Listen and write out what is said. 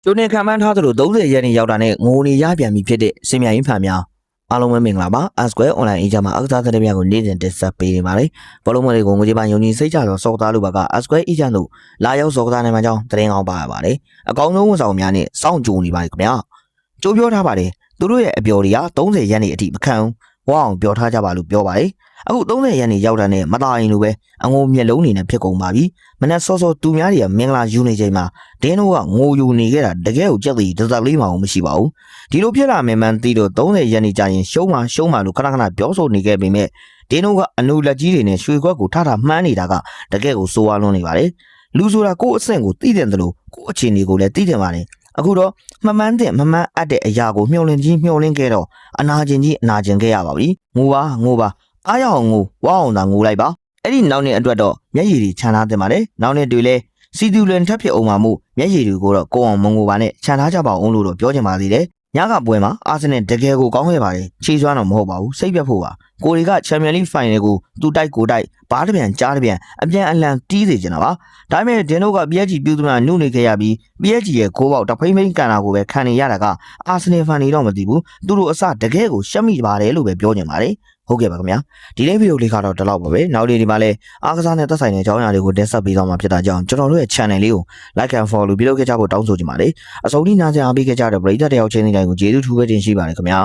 ကျိုးနေခံမှန်းထားသလို30ရက်နေရောက်တာနဲ့ငိုနေရပြန်ပြီဖြစ်တဲ့စင်မြိုင်ဖန်များအားလုံးပဲမင်္ဂလာပါ Asquare Online အေဂျင့်မှာအခစားသတင်းများကိုနေ့စဉ်တင်ဆက်ပေးနေပါတယ်ဘောလုံးမတွေကိုငွေကြေးပိုင်းယုံကြည်စိတ်ချသောစောက်သားလူဘက Asquare အေဂျင့်တို့လာရောက်စောက်သားနိုင်မှာကြောင်းသတင်းကောင်းပါရပါတယ်အကောင်းဆုံးဝန်ဆောင်များနဲ့စောင့်ကြိုနေပါခင်ဗျာကြိုးပြောထားပါတယ်သူတို့ရဲ့အပျော်တွေက30ရက်နေအထိမခံဘူးဝအောင်ပြောထားကြပါလို့ပြောပါတယ်အခု30ရက်နေရောက်တာနဲ့မသားရင်လိုပဲအငိုမျက်လုံးနေနဲ့ဖြစ်ကုန်ပါပြီမနဲ့စောစောသူများတွေကမင်္ဂလာယူနေချိန်မှာဒင်းတို့ကငိုယူနေခဲ့တာတကယ်ကိုကြက်သေးတသက်လေးမှမရှိပါဘူးဒီလိုဖြစ်လာမယ်မှန်းသိတော့30ရက်နေကြရင်ရှုံးမှလို့ခဏပြောဆိုနေခဲ့ပေမဲ့ဒင်းတို့ကအနုလက်ကြီးတွေနဲ့ရွှေခွက်ကိုထမှန်းနေတာကတကယ်ကိုစိုးဝါလွန်းနေပါတယ်လူဆိုတာကိုယ့်အဆင့်ကိုသိတယ်လို့ကိုယ့်အခြေအနေကိုလည်းသိတယ်ပါတယ်အခုတော့မမှန်းအပ်တဲ့အရာကိုမျှော်လင့်ခဲ့တော့အနာကျင်ခဲ့ရပါပြီငိုပါအားရအောင်ငိုဝါအောင်သာငိုလိုက်ပါအဲ့ဒီနောက်နေ့အတွက်တော့မျက်ရည်တွေခြံထားတင်ပါတယ်နောက်နေ့တွေလဲစီတူလန်ထပ်ဖြစ်အောင်မှမို့မျက်ရည်တွေကိုတော့ကိုအောင်မငိုပါနဲ့ခြံထားကြပါအောင်လို့တော့ပြောချင်ပါသေးတယ်ညကပွဲမှာအာဆင်နယ်တကယ်ကိုကောင်းခဲ့ပါတယ်ခြေစွမ်းတော့မဟုတ်ပါဘူးစိတ်ပြတ်ဖို့ပါကိုတွေကချန်ပီယံလိဖိုင်နယ်ကိုသူတိုက်ကိုတိုက်ဘားတစ်ပြန်ကြားတစ်ပြန်အပြန်အလှန်တီးစေချင်တာပါဒါပေမဲ့ဒင်တို့က PSG ပြုသူများနှုတ်နေခဲ့ရပြီး PSG ရဲ့ဂိုးပေါက်တဖိမ့်ကန်တာကိုပဲခံနေရတာကအာဆင်နယ်ဖန်နေတော့မသိဘူးသူတို့အစတကယ်ကိုရှက်မိပါတယ်လို့ပဲပြောချင်ပါတယ်ဟုတ်ကဲ့ပါခင်ဗျာဒီနေ့ဗီဒီယိုလေးကတော့ဒီလောက်ပါပဲနောက်လေးဒီမှာလဲအားကစားနဲ့သက်ဆိုင်တဲ့အကြောင်းအရာတွေကိုတင်ဆက်ပေးသွားမှာဖြစ်တာကြောင့်ကျွန်တော်တို့ရဲ့ channel လေးကို like and follow ပြုလုပ်ခဲ့ကြဖို့တောင်းဆိုချင်ပါတယ်အဆုံးထိနားကြအားပေးခဲ့ကြတဲ့ပရိသတ်တယောက်ချင်းတိုင်းကိုကျေးဇူးထူးပဲတင်ရှိပါတယ်ခင်ဗျာ